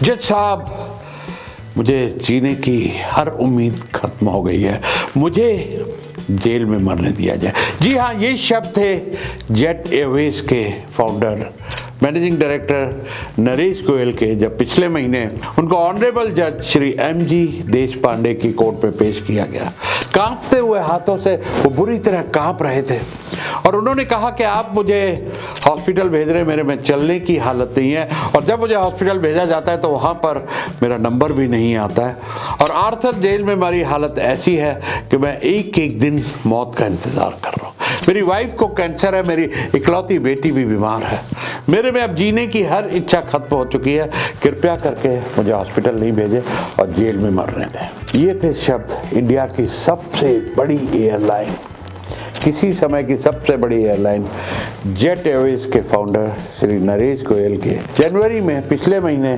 जज साहब, मुझे जीने की हर उम्मीद खत्म हो गई है, मुझे जेल में मरने दिया जाए। जी हाँ, ये शब्द थे जेट एयरवेज के founder managing director Naresh Goyal के, जब पिछले महीने उनको ऑनरेबल जज श्री एमजी देशपांडे की कोर्ट में पेश किया गया। कांपते हुए हाथों से वो बुरी तरह कांप रहे थे और उन्होंने कहा कि आप मुझे हॉस्पिटल भेज रहे, मेरे में चलने की हालत नहीं है, और जब मुझे हॉस्पिटल भेजा जाता है तो वहाँ पर मेरा नंबर भी नहीं आता है, और आर्थर जेल में मेरी हालत ऐसी है कि मैं एक एक दिन मौत का इंतज़ार कर रहा हूँ। मेरी वाइफ को कैंसर है, मेरी इकलौती बेटी भी बीमार है, मेरे में अब जीने की हर इच्छा खत्म हो चुकी है, कृपया करके मुझे हॉस्पिटल नहीं भेजें और जेल में मरने दें। ये थे शब्द इंडिया की सबसे बड़ी एयरलाइन, किसी समय की सबसे बड़ी एयरलाइन जेट एयरवेज के फाउंडर श्री नरेश गोयल के। जनवरी में पिछले महीने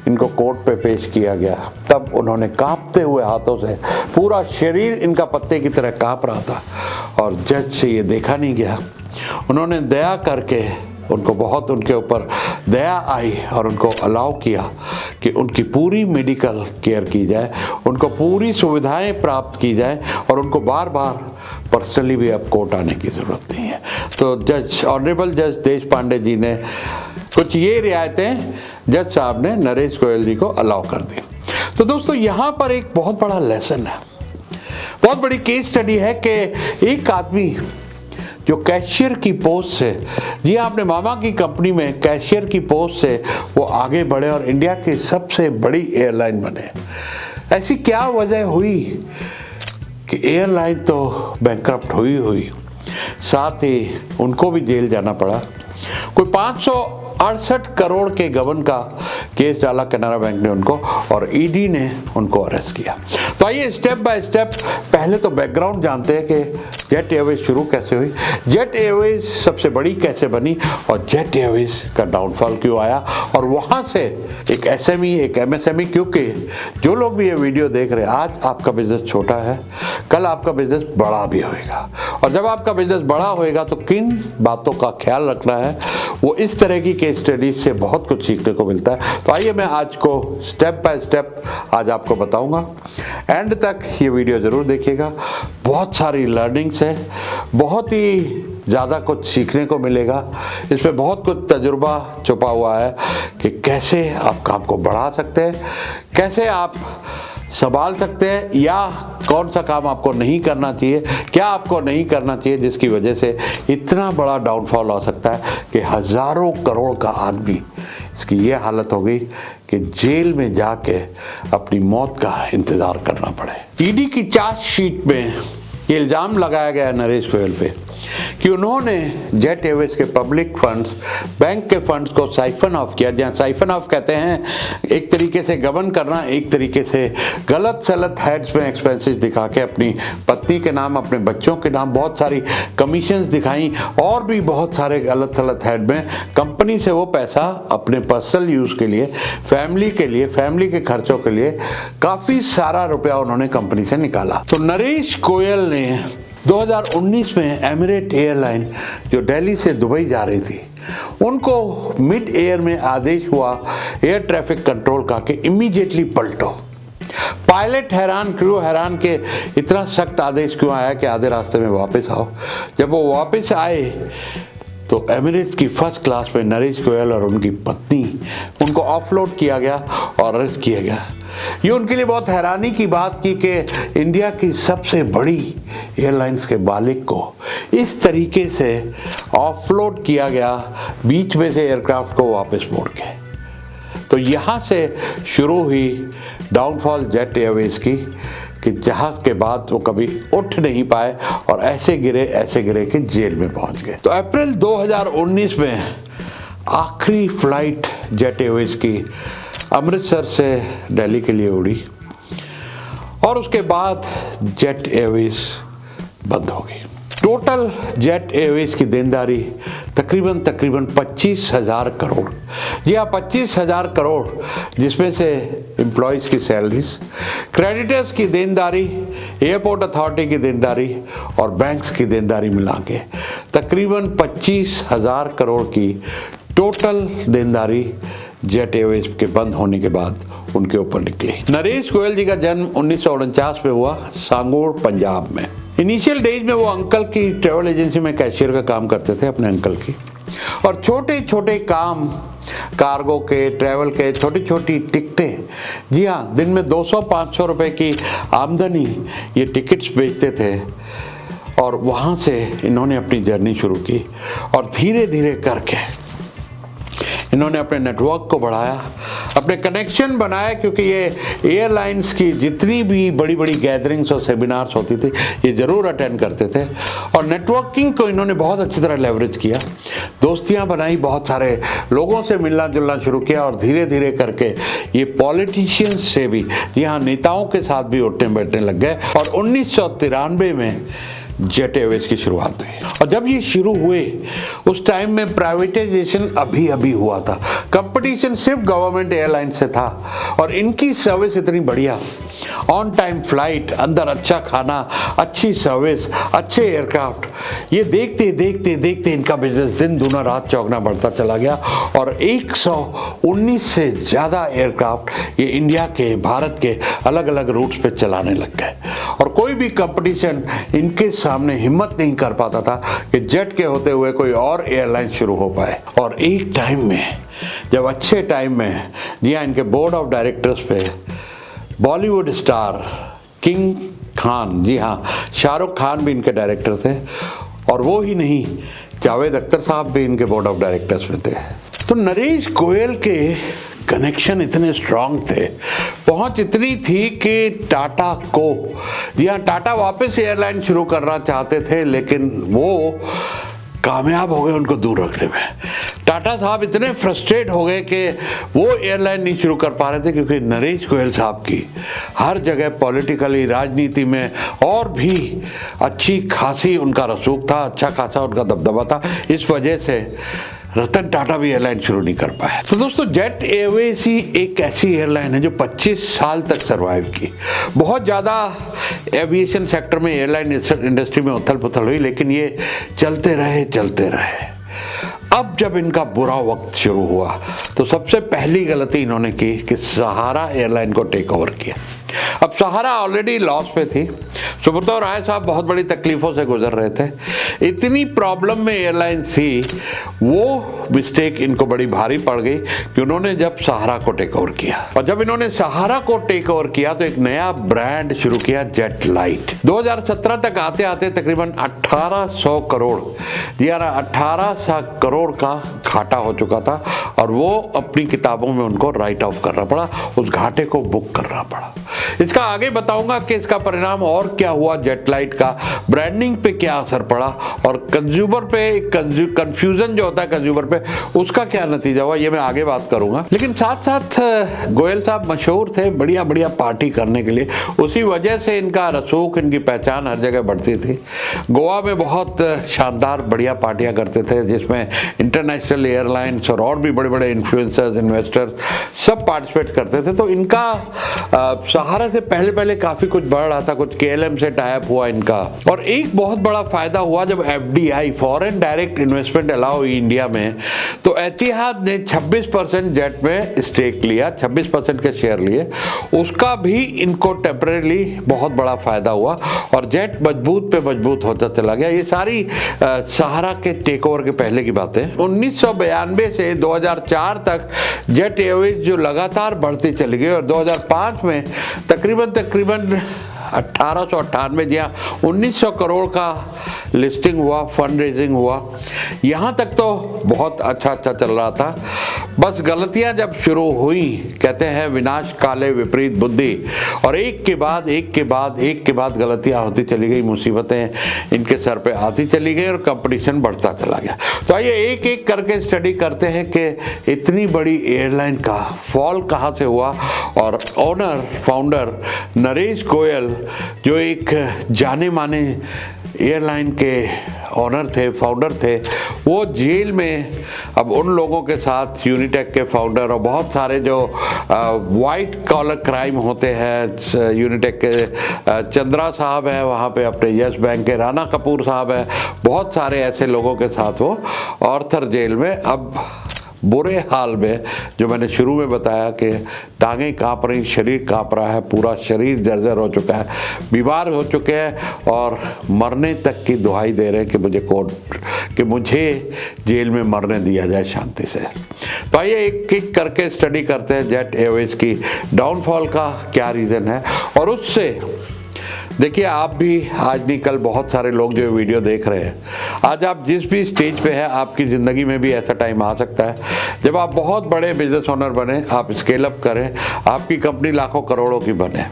इनको कोर्ट पे पेश किया गया, तब उन्होंने कांपते हुए हाथों से, पूरा शरीर इनका पत्ते की तरह कांप रहा था, और जज से ये देखा नहीं गया। उन्होंने दया करके उनको बहुत उनके ऊपर दया आई और उनको अलाउ किया कि उनकी पूरी मेडिकल केयर की जाए, उनको पूरी सुविधाएं प्राप्त की जाए, और उनको बार बार पर्सनली भी अब कोर्ट आने की ज़रूरत नहीं है। तो जज ऑनरेबल जज देशपांडे जी ने कुछ ये रियायतें जज साहब ने नरेश गोयल जी को अलाउ कर दी। तो दोस्तों, यहाँ पर एक बहुत बड़ा लेसन है, बहुत बड़ी केस स्टडी है कि एक आदमी जो कैशियर की पोस्ट से, जी आपने मामा की कंपनी में कैशियर की पोस्ट से वो आगे बढ़े और इंडिया की सबसे बड़ी एयरलाइन बने। ऐसी क्या वजह हुई कि एयरलाइन तो बैंकरप्ट हुई, साथ ही उनको भी जेल जाना पड़ा। कोई 568 करोड़ के गबन का केस डाला कैनरा बैंक ने उनको, और ईडी ने उनको अरेस्ट किया। तो आइए स्टेप बाय स्टेप पहले तो बैकग्राउंड जानते हैं कि जेट एयरवेज शुरू कैसे हुई, जेट एयरवेज सबसे बड़ी कैसे बनी, और जेट एयरवेज का डाउनफॉल क्यों आया, और वहाँ से एक एसएमई, एक एमएसएमई, क्योंकि जो लोग भी ये वीडियो देख रहे हैं, आज आपका बिजनेस छोटा है, कल आपका बिजनेस बड़ा भी होएगा, और जब आपका बिजनेस बड़ा होएगा तो किन बातों का ख्याल रखना है, वो इस तरह की केस स्टडीज से बहुत कुछ सीखने को मिलता है। तो आइए मैं आज को स्टेप बाय स्टेप आज आपको बताऊंगा, एंड तक ये वीडियो ज़रूर देखिएगा। बहुत सारी लर्निंग्स है, बहुत ही ज़्यादा कुछ सीखने को मिलेगा, इसमें बहुत कुछ तजुर्बा छुपा हुआ है कि कैसे आप काम को बढ़ा सकते हैं, कैसे आप संभाल सकते हैं, या कौन सा काम आपको नहीं करना चाहिए, क्या आपको नहीं करना चाहिए जिसकी वजह से इतना बड़ा डाउनफॉल हो सकता है कि हज़ारों करोड़ का आदमी इसकी ये हालत हो गई कि जेल में जाके अपनी मौत का इंतज़ार करना पड़े। ईडी की चार्जशीट में ये इल्ज़ाम लगाया गया नरेश गोयल पे कि उन्होंने जेट एयरवेज के पब्लिक फंड्स, बैंक के फंड्स को साइफन ऑफ किया। जहाँ साइफन ऑफ कहते हैं एक तरीके से गबन करना, एक तरीके से गलत सलत हेड्स में एक्सपेंसेस दिखा के अपनी पत्नी के नाम, अपने बच्चों के नाम बहुत सारी कमीशंस दिखाई, और भी बहुत सारे गलत सलत हेड में कंपनी से वो पैसा अपने पर्सनल यूज़ के लिए, फैमिली के खर्चों के लिए काफ़ी सारा रुपया उन्होंने कंपनी से निकाला। तो नरेश गोयल ने 2019 में एमिरेट एयरलाइन जो दिल्ली से दुबई जा रही थी, उनको मिड एयर में आदेश हुआ एयर ट्रैफिक कंट्रोल का कि इमीडिएटली पलटो। पायलट हैरान, क्रू हैरान के इतना सख्त आदेश क्यों आया कि आधे रास्ते में वापस आओ। जब वो वापस आए तो एमिरेट्स की फर्स्ट क्लास में नरेश गोयल और उनकी पत्नी, उनको ऑफलोड किया गया और अरेस्ट किया गया। ये उनके लिए बहुत हैरानी की बात की कि इंडिया की सबसे बड़ी एयरलाइंस के मालिक को इस तरीके से ऑफलोड किया गया, बीच में से एयरक्राफ्ट को वापस मोड़ के। तो यहाँ से शुरू हुई डाउनफॉल जेट एयरवेज की, कि जहाज के बाद वो कभी उठ नहीं पाए और ऐसे गिरे कि जेल में पहुंच गए। तो अप्रैल 2019 में आखिरी फ्लाइट जेट एयरवेज की अमृतसर से दिल्ली के लिए उड़ी, और उसके बाद जेट एयरवेज बंद हो गई। टोटल जेट एयरवेज की देनदारी तकरीबन 25,000 करोड़, जी हाँ 25,000 करोड़, जिसमें से एम्प्लॉयज़ की सैलरीज, क्रेडिटर्स की देनदारी, एयरपोर्ट अथॉरिटी की देनदारी और बैंक्स की देनदारी मिला के तकरीबन 25,000 करोड़ की टोटल देनदारी जेट एयरवेज के बंद होने के बाद उनके ऊपर निकली। नरेश गोयल जी का जन्म 1949 में हुआ सांगोर पंजाब में। इनिशियल डेज में वो अंकल की ट्रेवल एजेंसी में कैशियर का काम करते थे, अपने अंकल की, और छोटे छोटे काम, कार्गो के, ट्रैवल के, छोटी छोटी टिकटें, जी हाँ, दिन में 200-500 रुपए की आमदनी ये टिकट्स बेचते थे। और वहाँ से इन्होंने अपनी जर्नी शुरू की और धीरे धीरे करके इन्होंने अपने नेटवर्क को बढ़ाया, अपने कनेक्शन बनाए, क्योंकि ये एयरलाइंस की जितनी भी बड़ी बड़ी गैदरिंग्स और सेमिनार्स होती थी ये ज़रूर अटेंड करते थे। और नेटवर्किंग को इन्होंने बहुत अच्छी तरह लेवरेज किया, दोस्तियां बनाई, बहुत सारे लोगों से मिलना जुलना शुरू किया और धीरे धीरे करके ये पॉलिटिशियंस से भी, यहाँ नेताओं के साथ भी उठने बैठने लग गए। और 1993 में जेट एयरवेज की शुरुआत हुई। और जब ये शुरू हुए उस टाइम में प्राइवेटाइजेशन अभी अभी हुआ था, कंपटीशन सिर्फ गवर्नमेंट एयरलाइन से था और इनकी सर्विस इतनी बढ़िया, ऑन टाइम फ्लाइट, अंदर अच्छा खाना, अच्छी सर्विस, अच्छे एयरक्राफ्ट, ये देखते देखते देखते इनका बिजनेस दिन दूना रात चौगुना बढ़ता चला गया और 119 से ज़्यादा एयरक्राफ्ट ये इंडिया के, भारत के अलग अलग रूट्स पे चलाने लग गए। और कोई भी कंपटीशन इनके सामने हिम्मत नहीं कर पाता था कि जेट के होते हुए कोई और एयरलाइन शुरू हो पाए। और एक टाइम में, जब अच्छे टाइम में, जी हाँ, इनके बोर्ड ऑफ डायरेक्टर्स पे बॉलीवुड स्टार किंग खान, जी हाँ, शाहरुख खान भी इनके डायरेक्टर थे, और वो ही नहीं, जावेद अख्तर साहब भी इनके बोर्ड ऑफ डायरेक्टर्स में थे। तो नरेश गोयल के कनेक्शन इतने स्ट्रांग थे, पहुंच इतनी थी कि टाटा को, जी हाँ, टाटा वापस एयरलाइन शुरू करना चाहते थे, लेकिन वो कामयाब हो गए उनको दूर रखने में। टाटा साहब इतने फ्रस्ट्रेट हो गए कि वो एयरलाइन नहीं शुरू कर पा रहे थे, क्योंकि नरेश गोयल साहब की हर जगह पॉलिटिकली, राजनीति में और भी अच्छी खासी उनका रसूख था, अच्छा खासा उनका दबदबा था। इस वजह से रतन टाटा भी एयरलाइन शुरू नहीं कर पाए। तो दोस्तों, जेट एयरवेज ही एक ऐसी एयरलाइन है जो 25 साल तक सरवाइव की। बहुत ज़्यादा एविएशन सेक्टर में, एयरलाइन इंडस्ट्री में उथल पुथल हुई, लेकिन ये चलते रहे चलते रहे। अब जब इनका बुरा वक्त शुरू हुआ तो सबसे पहली गलती इन्होंने की कि सहारा एयरलाइन को टेक ओवर किया। अब सहारा ऑलरेडी लॉस पे थी, सुब्रतो राय साहब बहुत बड़ी तकलीफों से गुजर रहे थे, इतनी प्रॉब्लम में एयरलाइन थी, वो मिस्टेक इनको बड़ी भारी पड़ गई कि उन्होंने जब सहारा को टेक ओवर किया। और जब इन्होंने सहारा को टेक ओवर किया तो एक नया ब्रांड शुरू किया, जेट लाइट। 2017 तक आते आते तकरीबन 1800 करोड़, जी हाँ, 1800 करोड़ का घाटा हो चुका था और वो अपनी किताबों में उनको राइट ऑफ करना पड़ा, उस घाटे को बुक करना पड़ा। इसका आगे बताऊंगा कि इसका परिणाम और क्या हुआ, जेट लाइट का ब्रांडिंग पे क्या असर पड़ा और कंज्यूमर पे, कंफ्यूजन जो होता है कंज्यूमर पे, उसका क्या नतीजा हुआ, ये मैं आगे बात करूंगा। लेकिन साथ साथ गोयल साहब मशहूर थे बढ़िया बढ़िया पार्टी करने के लिए, उसी वजह से इनका रसूख, इनकी पहचान हर जगह बढ़ती थी। गोवा में बहुत शानदार बढ़िया पार्टियां करते थे जिसमें इंटरनेशनल एयरलाइंस और भी बड़े बड़े इन्फ्लुएंसर्स, इन्वेस्टर्स सब पार्टिसिपेट करते थे। तो इनका सहारा से पहले पहले काफी कुछ बढ़ रहा था, कुछ KLM से टाई अप हुआ इनका। और एक बहुत बड़ा फायदा हुआ जब FDI, foreign direct investment allow हुई इंडिया में, तो एतिहाद ने 26% जेट में स्टेक लिया, 26% के शेयर लिए, उसका भी इनको टेम्परेली बहुत बड़ा फायदा हुआ और जेट मजबूत पे मजबूत होता चला गया। ये सारी सहारा के टेक ओवर के पहले की बात है। 1992 से 2004 तक जेट एयरवेज जो लगातार बढ़ती चली गई और 2005 में तकरीबन 1898, जी हाँ, 1900 करोड़ का लिस्टिंग हुआ, फंड रेजिंग हुआ। यहाँ तक तो बहुत अच्छा चल रहा था। बस गलतियाँ जब शुरू हुई, कहते हैं विनाश काले विपरीत बुद्धि, और एक के बाद गलतियाँ होती चली गई, मुसीबतें इनके सर पे आती चली गई और कंपटीशन बढ़ता चला गया। तो आइए एक एक करके स्टडी करते हैं कि इतनी बड़ी एयरलाइन का फॉल कहाँ से हुआ। और ओनर, फाउंडर नरेश गोयल, जो एक जाने माने एयरलाइन के ओनर थे, फाउंडर थे, वो जेल में अब उन लोगों के साथ, यूनिटेक के फाउंडर और बहुत सारे जो वाइट कॉलर क्राइम होते हैं, यूनिटेक के चंद्रा साहब हैं, वहाँ पे अपने यस बैंक के राणा कपूर साहब हैं, बहुत सारे ऐसे लोगों के साथ वो ऑर्थर जेल में अब बुरे हाल में, जो मैंने शुरू में बताया कि टांगें काँप रही, शरीर काँप रहा है, पूरा शरीर जर्जर हो चुका है, बीमार हो चुके हैं और मरने तक की दुहाई दे रहे हैं कि मुझे जेल में मरने दिया जाए शांति से। तो आइए एक एक करके स्टडी करते हैं जेट एयरवेज की डाउनफॉल का क्या रीज़न है। और उससे देखिए, आप भी आज नहीं कल बहुत सारे लोग जो वीडियो देख रहे हैं, आज आप जिस भी स्टेज पे हैं, आपकी ज़िंदगी में भी ऐसा टाइम आ सकता है जब आप बहुत बड़े बिजनेस ओनर बने, आप स्केल अप करें, आपकी कंपनी लाखों करोड़ों की बने।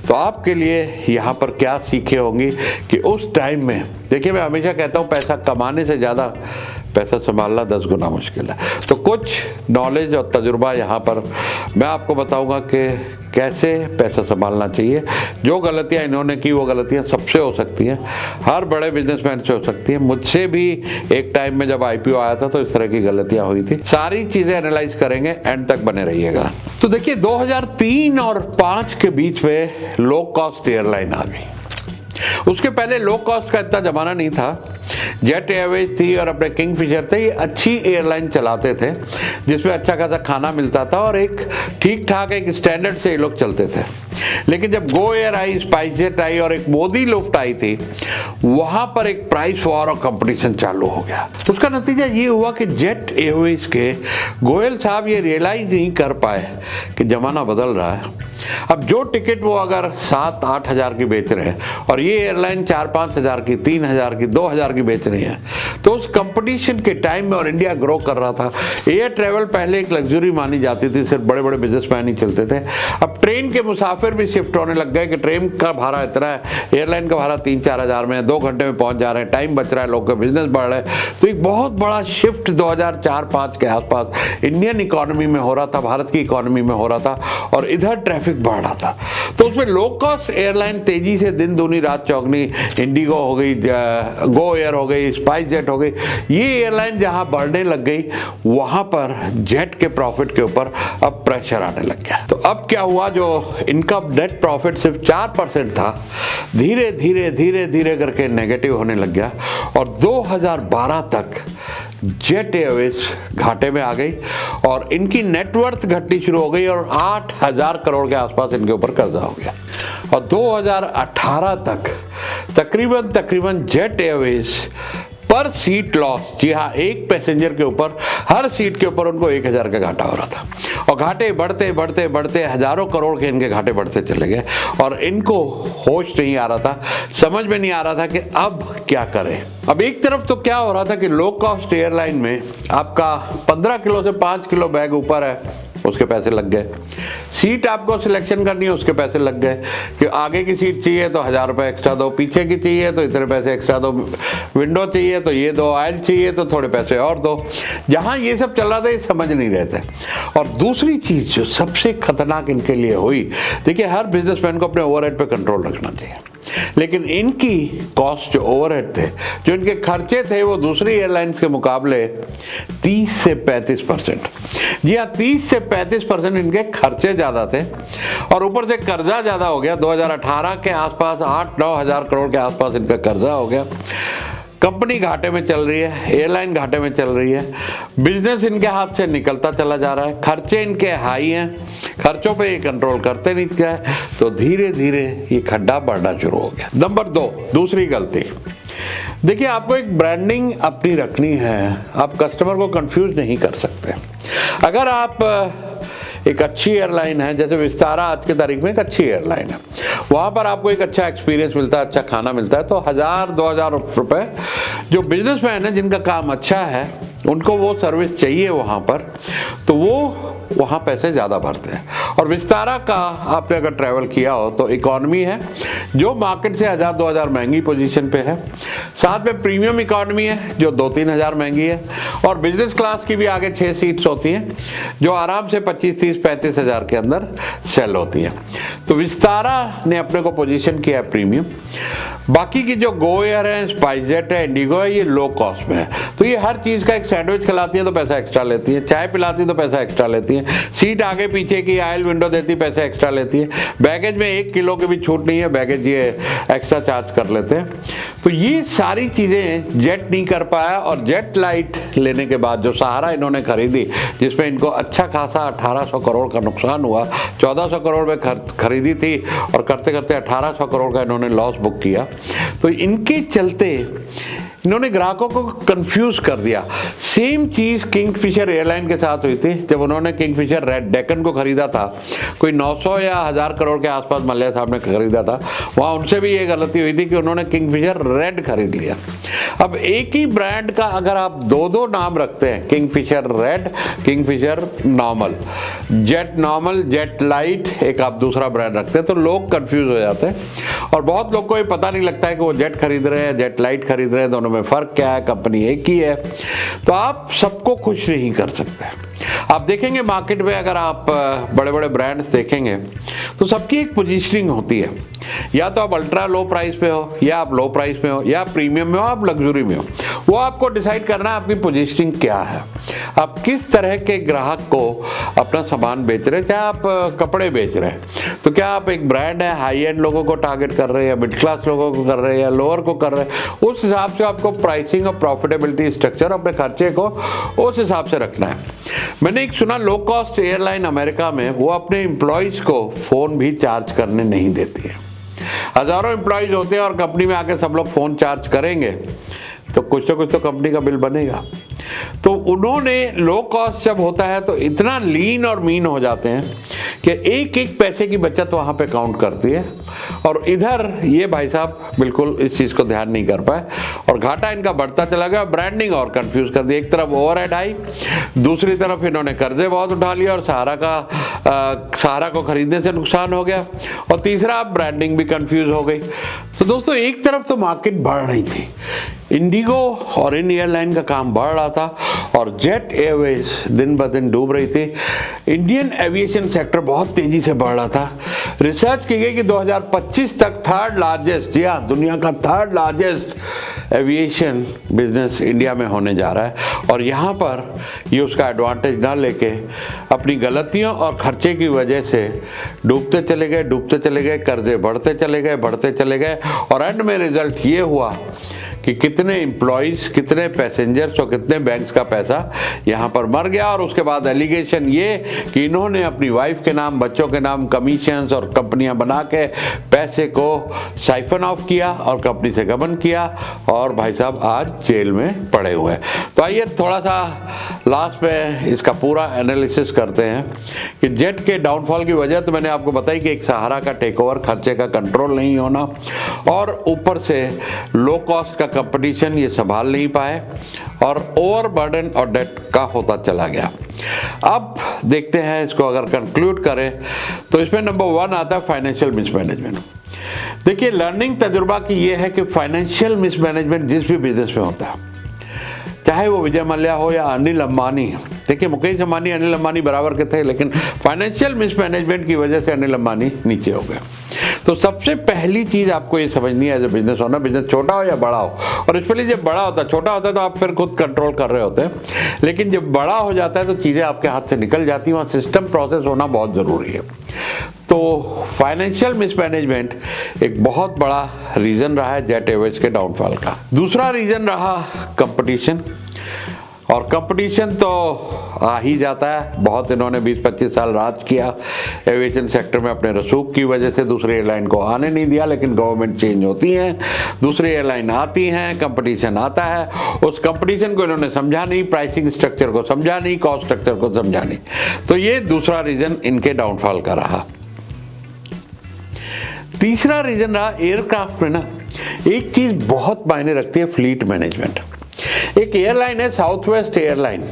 तो आपके लिए यहाँ पर क्या सीखे होंगी कि उस टाइम में, देखिए मैं हमेशा कहता हूँ पैसा कमाने से ज़्यादा पैसा संभालना 10 गुना मुश्किल है। तो कुछ नॉलेज और तजुर्बा यहाँ पर मैं आपको बताऊँगा कि कैसे पैसा संभालना चाहिए। जो गलतियाँ इन्होंने की वो गलतियाँ सबसे हो सकती हैं, हर बड़े बिजनेसमैन से हो सकती हैं। मुझसे भी एक टाइम में जब IPO आया था तो इस तरह की गलतियाँ हुई थी। सारी चीज़ें एनालाइज करेंगे, एंड तक बने रहिएगा। तो देखिए 2003 और 2005 के बीच में लो कॉस्ट एयरलाइन आ गई। उसके पहले लो कॉस्ट का इतना जमाना नहीं था। जेट एयरवेज थी और अपने किंगफिशर थे, ये अच्छी एयरलाइन चलाते थे जिसमें अच्छा खासा खाना मिलता था और एक ठीक ठाक एक स्टैंडर्ड से ये लोग चलते थे। लेकिन जब गो एयर आई, स्पाइसजेट आई और एक मोदी लुफ्ट आई थी, वहां पर एक प्राइस वॉर और कंपटीशन चालू हो गया। उसका नतीजा ये हुआ कि जेट एयरवेज के गोयल साहब ये रियलाइज नहीं कर पाए कि जमाना बदल रहा है। अब जो टिकट वो अगर 7-8 हज़ार की बेच रहे हैं और ये एयरलाइन 4-5 हज़ार की, 3 हज़ार की, 2 हज़ार की बेच रही है, तो उस कंपटीशन के टाइम में, और इंडिया ग्रो कर रहा था, एयर ट्रेवल पहले एक लग्जरी मानी जाती थी, सिर्फ बड़े बड़े बिजनेसमैन ही चलते थे। अब ट्रेन के मुसाफिर भी शिफ्ट होने लग गए कि ट्रेन का भाड़ा इतना है, एयरलाइन का भाड़ा 3-4 हज़ार में, 2 घंटे में पहुंच जा रहे हैं, टाइम बच रहा है, लोग का बिजनेस बढ़ रहा है। तो एक बहुत बड़ा शिफ्ट 2004-5 के आसपास इंडियन इकोनॉमी में हो रहा था, भारत की इकोनॉमी में हो रहा था, और इधर ट्रैफिक बढ़ रहा था। तो उसमें लो कॉस्ट एयरलाइन तेजी से दिन दूनी रात चौगनी, इंडिगो हो गई, गो एयर हो गई, स्पाइसजेट हो गई, ये एयरलाइन जहां बढ़ने लग गई, वहां पर जेट के प्रॉफिट के ऊपर अब प्रेशर आने लग गया। तो अब क्या हुआ, जो इनका नेट प्रॉफिट सिर्फ 4% था, धीरे धीरे धीरे धीरे करके नेगेटिव होने लग गया और 2012 तक जेट एयरवेज घाटे में आ गई और इनकी नेटवर्थ घटनी शुरू हो गई और 8,000 करोड़ के आसपास इनके ऊपर कर्जा हो गया। और 2018 तक तकरीबन जेट एयरवेज पर सीट लॉस, जी हाँ, एक पैसेंजर के ऊपर, हर सीट के ऊपर उनको 1,000 का घाटा हो रहा था। और घाटे बढ़ते बढ़ते बढ़ते हजारों करोड़ के इनके घाटे बढ़ते चले गए और इनको होश नहीं आ रहा था, समझ में नहीं आ रहा था कि अब क्या करें। अब एक तरफ तो क्या हो रहा था कि लो कॉस्ट एयरलाइन में आपका 15 किलो से 5 किलो बैग ऊपर है, उसके पैसे लग गए। सीट आपको सिलेक्शन करनी है, उसके पैसे लग गए कि आगे की सीट चाहिए तो 1,000 रुपये एक्स्ट्रा दो, पीछे की चाहिए तो इतने पैसे एक्स्ट्रा दो, विंडो चाहिए तो ये दो, आयल चाहिए तो थोड़े पैसे और दो। जहां ये सब चल रहा था, ये समझ नहीं रहे थे। और दूसरी चीज जो सबसे खतरनाक इनके लिए हुई, देखिए हर बिजनेसमैन को अपने ओवरहेड पे कंट्रोल रखना चाहिए, लेकिन इनकी कॉस्ट जो ओवरहेड थे, जो इनके खर्चे थे, वो दूसरी एयरलाइंस के मुकाबले 30 से 35%, जी हाँ 30 से 35% इनके खर्चे ज़्यादा थे और ऊपर से कर्जा ज़्यादा हो गया। 2018 के आसपास 8-9 हज़ार करोड़ के आसपास इनका कर्जा हो गया। कंपनी घाटे में चल रही है, एयरलाइन घाटे में चल रही है, बिजनेस इनके हाथ से निकलता चला जा रहा है, खर्चे इनके हाई हैं, खर्चों पे ये कंट्रोल करते नहीं क्या है, तो धीरे धीरे ये खड्डा बढ़ना शुरू हो गया। नंबर 2, दूसरी गलती, देखिए आपको एक ब्रांडिंग अपनी रखनी है, आप कस्टमर को कंफ्यूज नहीं कर सकते। अगर आप एक अच्छी एयरलाइन है, जैसे विस्तारा आज के तारीख में एक अच्छी एयरलाइन है, वहाँ पर आपको एक अच्छा एक्सपीरियंस मिलता है, अच्छा खाना मिलता है, तो 1,000-2,000 रुपये जो बिजनेसमैन है जिनका काम अच्छा है, उनको वो सर्विस चाहिए वहाँ पर, तो वो वहाँ पैसे ज़्यादा भरते हैं। और विस्तारा का आपने अगर ट्रैवल किया हो तो इकॉनमी है जो मार्केट से 1,000-2,000 महंगी पोजीशन पे है, साथ में प्रीमियम इकॉनमी है जो 2-3 हज़ार महंगी है, और बिजनेस क्लास की भी आगे 6 सीट्स होती हैं जो आराम से 25-30-35 हज़ार के अंदर सेल होती हैं। तो विस्तारा ने अपने को पोजीशन किया है प्रीमियम। बाकी की जो गो एयर है, स्पाइसजेट है, इंडिगो है, ये लो कॉस्ट में है, तो ये हर चीज़ का एक सैंडविच खिलाती है तो पैसा एक्स्ट्रा लेती है, चाय पिलाती है तो पैसा एक्स्ट्रा लेती है, सीट आगे पीछे की, आयल विंडो देती, पैसे एक्स्ट्रा लेती है। बैगेज में 1 किलो की भी छूट नहीं है, बैगेज ये एक्स्ट्रा चार्ज कर लेते हैं। तो ये सारी चीज़ें जेट नहीं कर पाया, और जेट लाइट लेने के बाद जो सहारा इन्होंने खरीदी, जिसमें इनको अच्छा खासा 1800 करोड़ का नुकसान हुआ, 1400 करोड़ में खरीदी थी और करते करते 1800 करोड़ का इन्होंने लॉस बुक किया। तो इनके चलते इन्होंने ग्राहकों को कंफ्यूज कर दिया। सेम चीज़ किंगफिशर एयरलाइन के साथ हुई थी। जब उन्होंने किंगफिशर रेड डेक्कन को खरीदा था, कोई 900 या 1000 करोड़ के आसपास मल्लिया साहब ने खरीदा था, वहाँ उनसे भी ये गलती हुई थी कि उन्होंने किंगफिशर रेड खरीद लिया। अब एक ही ब्रांड का अगर आप दो नाम रखते हैं, Kingfisher red, Kingfisher normal, jet light, एक आप दूसरा ब्रांड रखते हैं, तो लोग कंफ्यूज हो जाते हैं और बहुत लोग को ये पता नहीं लगता है कि वो जेट खरीद रहे हैं, जेट लाइट खरीद रहे हैं, दोनों में फर्क क्या है, कंपनी एक ही है। तो आप सबको खुश नहीं कर सकते। आप देखेंगे मार्केट में, अगर आप बड़े बड़े ब्रांड्स देखेंगे तो सबकी एक पोजीशनिंग होती है। या तो आप अल्ट्रा लो प्राइस पे हो, या आप लो प्राइस में हो, या प्रीमियम में हो, आप लग्जरी में हो। वो आपको डिसाइड करना है आपकी पोजीशनिंग क्या है, आप किस तरह के ग्राहक को अपना सामान बेच रहे हैं। चाहे आप कपड़े बेच रहे हैं तो क्या आप एक ब्रांड है, हाई एंड लोगों को टारगेट कर रहे हैं, या मिडिल क्लास लोगों को कर रहे हैं, या लोअर को कर रहे हैं, उस हिसाब से आपको प्राइसिंग और प्रॉफिटेबिलिटी स्ट्रक्चर अपने खर्चे को उस हिसाब से रखना है। मैंने एक सुना, लो कॉस्ट एयरलाइन अमेरिका में वो अपने एम्प्लॉयज को फोन भी चार्ज करने नहीं देती है। हजारों एम्प्लॉयज होते हैं और कंपनी में आके सब लोग फोन चार्ज करेंगे तो कुछ तो कंपनी का बिल बनेगा। तो उन्होंने लो कॉस्ट जब होता है तो इतना लीन और मीन हो जाते हैं कि एक एक पैसे की बचत वहाँ पे काउंट करती है। और इधर ये भाई साहब बिल्कुल इस चीज़ को ध्यान नहीं कर पाए और घाटा इनका बढ़ता चला गया। ब्रांडिंग और कंफ्यूज कर दिया। एक तरफ ओवरहेड हाई, दूसरी तरफ इन्होंने कर्जे बहुत उठा लिया और सहारा को खरीदने से नुकसान हो गया, और तीसरा ब्रांडिंग भी कंफ्यूज हो गई। तो दोस्तों, एक तरफ तो मार्केट बढ़ रही थी, इंडिगो और इन एयरलाइन का काम बढ़ रहा था और जेट एयरवेज दिन ब दिन डूब रही थी। इंडियन एविएशन सेक्टर बहुत तेजी से बढ़ रहा था। रिसर्च की गई कि 2025 तक थर्ड लार्जेस्ट, जी हाँ, दुनिया का third largest aviation business India में होने जा रहा है। और यहाँ पर ये उसका एडवांटेज ना लेके अपनी गलतियों और खर्चे की वजह से डूबते चले गए, कर्जे बढ़ते चले गए और एंड में रिजल्ट ये हुआ कि कितने एम्प्लॉइज, कितने पैसेंजर्स और कितने बैंक्स का पैसा यहाँ पर मर गया। और उसके बाद एलिगेशन ये कि इन्होंने अपनी वाइफ के नाम, बच्चों के नाम कमीशंस और कंपनियां बना के पैसे को साइफन ऑफ किया और कंपनी से गबन किया, और भाई साहब आज जेल में पड़े हुए हैं। तो आइए थोड़ा सा लास्ट में इसका पूरा एनालिसिस करते हैं कि जेट के डाउनफॉल की वजह तो मैंने आपको बताई कि एक सहारा का टेकओवर, खर्चे का कंट्रोल नहीं होना, और ऊपर से लो कॉस्ट का कंपटीशन ये संभाल नहीं पाए और ओवरबर्डन और डेट का होता चला गया। अब देखते हैं इसको अगर कंक्लूड करें तो इसमें नंबर 1 आता है फाइनेंशियल मिसमैनेजमेंट। देखिए, लर्निंग तजुर्बा की ये है कि फाइनेंशियल मिसमैनेजमेंट जिस भी बिजनेस में होता है, चाहे वो विजय मल्ल्या हो या अनिल अंबानी। देखिए, मुकेश अंबानी, अनिल अंबानी बराबर के थे, लेकिन फाइनेंशियल मिसमैनेजमेंट की वजह से अनिल अंबानी नीचे हो गए। तो सबसे पहली चीज आपको ये समझनी है as a business owner, business छोटा हो या बड़ा हो, और स्पेशली जब बड़ा होता है, छोटा होता है तो आप फिर खुद कंट्रोल कर रहे होते हैं, लेकिन जब बड़ा हो जाता है तो चीजें आपके हाथ से निकल जाती हैं। वहाँ सिस्टम प्रोसेस होना बहुत जरूरी है। तो फाइनेंशियल मिसमैनेजमेंट एक बहुत बड़ा रीजन रहा है जेट एयरवेज के डाउनफॉल का। दूसरा रीजन रहा कंपटीशन, और कंपटीशन तो आ ही जाता है। बहुत इन्होंने 20-25 साल राज किया एविएशन सेक्टर में अपने रसूख की वजह से। दूसरी एयरलाइन को आने नहीं दिया, लेकिन गवर्नमेंट चेंज होती है, दूसरी एयरलाइन आती हैं, कंपटीशन आता है। उस कंपटीशन को इन्होंने समझा नहीं, प्राइसिंग स्ट्रक्चर को समझा नहीं, कॉस्ट स्ट्रक्चर को समझा नहीं। तो ये दूसरा रीजन इनके डाउनफॉल का रहा। तीसरा रीजन रहा एयरक्राफ्ट में ना एक चीज बहुत मायने रखती है, फ्लीट मैनेजमेंट। एक एयरलाइन है साउथवेस्ट एयरलाइन,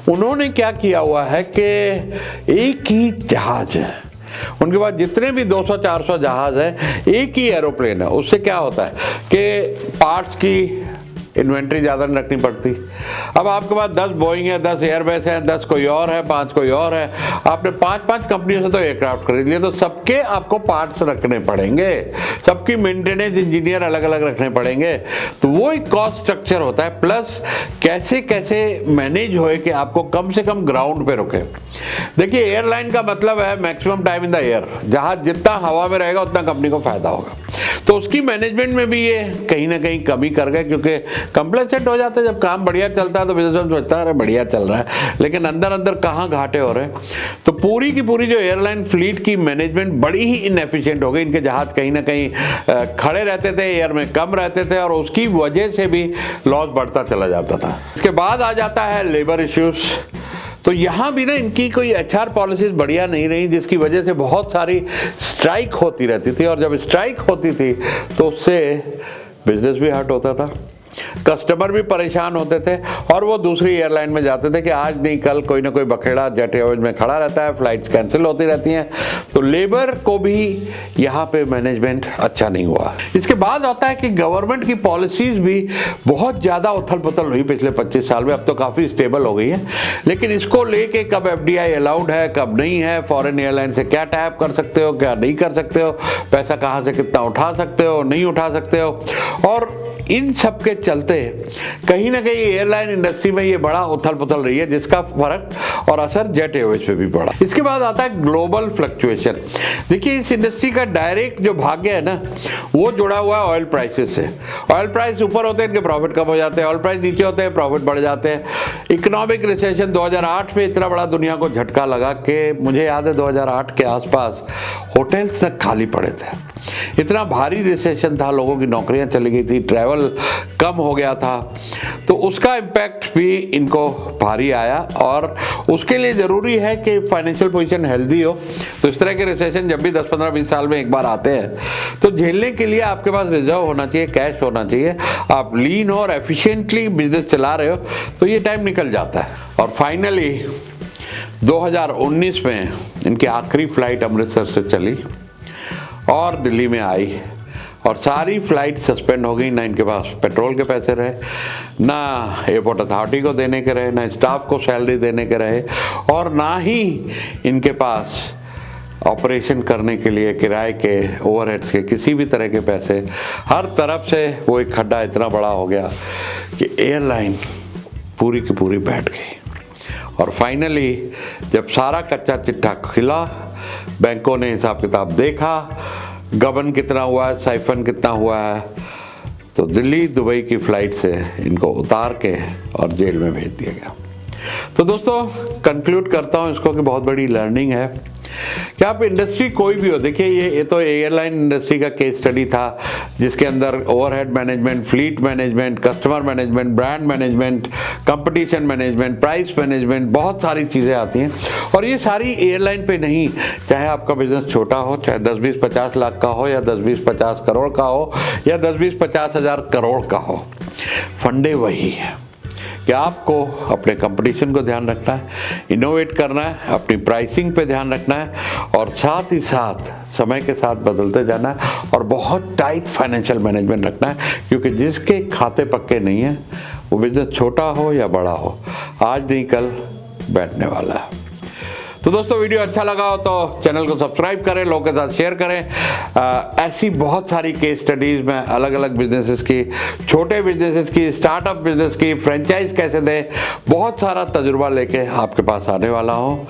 उन्होंने क्या किया हुआ है कि एक ही जहाज है, उनके पास जितने भी 200-400 जहाज है, एक ही एरोप्लेन है। उससे क्या होता है कि पार्ट्स की इन्वेंट्री ज़्यादा नहीं रखनी पड़ती। अब आपके पास 10 बोइंग है, 10 एयरबस है, 10 कोई और है, 5 कोई और है, आपने 5 कंपनियों से तो एयरक्राफ्ट खरीद लिए, तो सबके आपको पार्ट्स रखने पड़ेंगे, सबकी मेंटेनेंस इंजीनियर अलग अलग रखने पड़ेंगे। तो वो एक कॉस्ट स्ट्रक्चर होता है, प्लस कैसे कैसे मैनेज होए कि आपको कम से कम ग्राउंड पे रुके। देखिए, एयरलाइन का मतलब है maximum time in the air, जहां जितना हवा में रहेगा उतना कंपनी को फायदा होगा। तो उसकी मैनेजमेंट में भी ये कहीं ना कहीं कमी कर गए, क्योंकि कंप्लेसेंट हो जाते हैं। जब काम बढ़िया चलता है तो बिजनेसमैन सोचता है अरे बढ़िया चल रहा है, लेकिन अंदर अंदर कहाँ घाटे हो रहे हैं। तो पूरी की पूरी जो एयरलाइन फ्लीट की मैनेजमेंट बड़ी ही इनएफिशिएंट हो गई। इनके जहाज कहीं ना कहीं खड़े रहते थे, एयर में कम रहते थे, और उसकी वजह से भी लॉस बढ़ता चला जाता था। इसके बाद आ जाता है लेबर इश्यूज। तो यहाँ भी ना इनकी कोई HR पॉलिसीज बढ़िया नहीं रही, जिसकी वजह से बहुत सारी स्ट्राइक होती रहती थी, और जब स्ट्राइक होती थी तो उससे बिजनेस भी हर्ट होता था, कस्टमर भी परेशान होते थे, और वो दूसरी एयरलाइन में जाते थे कि आज नहीं कल कोई ना कोई बखेड़ा जेट एयरवेज में खड़ा रहता है, फ्लाइट्स कैंसिल होती रहती हैं। तो लेबर को भी यहाँ पे मैनेजमेंट अच्छा नहीं हुआ। इसके बाद आता है कि गवर्नमेंट की पॉलिसीज भी बहुत ज़्यादा उथल पुथल हुई पिछले 25 साल में। अब तो काफ़ी स्टेबल हो गई है, लेकिन इसको लेके कब FDI अलाउड है, कब नहीं है, फॉरेन एयरलाइन से क्या टाइप कर सकते हो, क्या नहीं कर सकते हो, पैसा कहाँ से कितना उठा सकते हो, नहीं उठा सकते हो, और इन सब के चलते कहीं ना कहीं एयरलाइन इंडस्ट्री में ये बड़ा उथल पुथल रही है, जिसका फर्क और असर जेट एयरवेज पे भी पड़ा। इसके बाद आता है ग्लोबल फ्लक्चुएशन। देखिए, इस इंडस्ट्री का डायरेक्ट जो भाग्य है ना, वो जुड़ा हुआ है ऑयल प्राइसेस से। ऑयल प्राइस ऊपर होते हैं, इनके प्रॉफिट कम हो जाते हैं, ऑयल प्राइस नीचे होते हैं, प्रॉफिट बढ़ जाते हैं। इकोनॉमिक रिसेशन 2008 में इतना बड़ा दुनिया को झटका लगा कि मुझे याद है 2008 के आसपास होटल्स तक खाली पड़े थे। इतना भारी रिसेशन था, लोगों की नौकरियां चली गई थी, ट्रैवल कम हो गया था। तो उसका इम्पैक्ट भी इनको भारी आया, और उसके लिए ज़रूरी है कि फाइनेंशियल पोजीशन हेल्दी हो। तो इस तरह के रिसेशन जब भी 10, 15, 20 साल में एक बार आते हैं, तो झेलने के लिए आपके पास रिजर्व होना चाहिए, कैश होना चाहिए, आप लीन हो और एफिशिएंटली बिजनेस चला रहे हो, तो ये टाइम निकल जाता है। और फाइनली 2019 में इनकी आखिरी फ्लाइट अमृतसर से चली और दिल्ली में आई, और सारी फ्लाइट सस्पेंड हो गई। ना इनके पास पेट्रोल के पैसे रहे, ना एयरपोर्ट अथॉरिटी को देने के रहे, ना स्टाफ को सैलरी देने के रहे, और ना ही इनके पास ऑपरेशन करने के लिए किराए के, ओवरहेड्स के, किसी भी तरह के पैसे। हर तरफ से वो एक खड्डा इतना बड़ा हो गया कि एयरलाइन पूरी की पूरी बैठ गई। और फाइनली जब सारा कच्चा चिट्ठा खिला, बैंकों ने हिसाब किताब देखा, गबन कितना हुआ है, साइफन कितना हुआ है, तो दिल्ली दुबई की फ्लाइट से इनको उतार के और जेल में भेज दिया गया। तो दोस्तों, कंक्लूड करता हूँ इसको कि बहुत बड़ी लर्निंग है कि आप इंडस्ट्री कोई भी हो। देखिए, ये तो एयरलाइन इंडस्ट्री का केस स्टडी था, जिसके अंदर overhead management, fleet management, customer management, brand management, competition management, price management, बहुत सारी चीज़ें आती हैं। और ये सारी एयरलाइन पे नहीं, चाहे आपका बिजनेस छोटा हो, चाहे 10, 20, 50 लाख का हो, या 10, 20, 50 करोड़ का हो, या 10, 20, 50 हज़ार करोड़ का हो, फंडे वही है कि आपको अपने कंपटीशन को ध्यान रखना है, इनोवेट करना है, अपनी प्राइसिंग पे ध्यान रखना है, और साथ ही साथ समय के साथ बदलते जाना है, और बहुत टाइट फाइनेंशियल मैनेजमेंट रखना है, क्योंकि जिसके खाते पक्के नहीं हैं, वो बिजनेस छोटा हो या बड़ा हो, आज नहीं कल बैठने वाला है। तो दोस्तों, वीडियो अच्छा लगा हो तो चैनल को सब्सक्राइब करें, लोगों के साथ शेयर करें। ऐसी बहुत सारी केस स्टडीज़ में अलग अलग बिजनेसेस की, छोटे बिजनेसेस की, स्टार्टअप बिजनेस की, फ्रेंचाइज कैसे दें, बहुत सारा तजुर्बा लेके आपके पास आने वाला हूँ।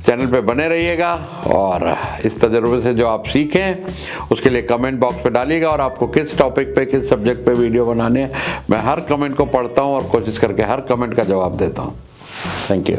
चैनल पे बने रहिएगा, और इस तजुर्बे से जो आप सीखें उसके लिए कमेंट बॉक्स पे डालिएगा, और आपको किस टॉपिक पे, किस सब्जेक्ट पे वीडियो बनाने हैं, मैं हर कमेंट को पढ़ता हूँ और कोशिश करके हर कमेंट का जवाब देता हूँ। Thank you.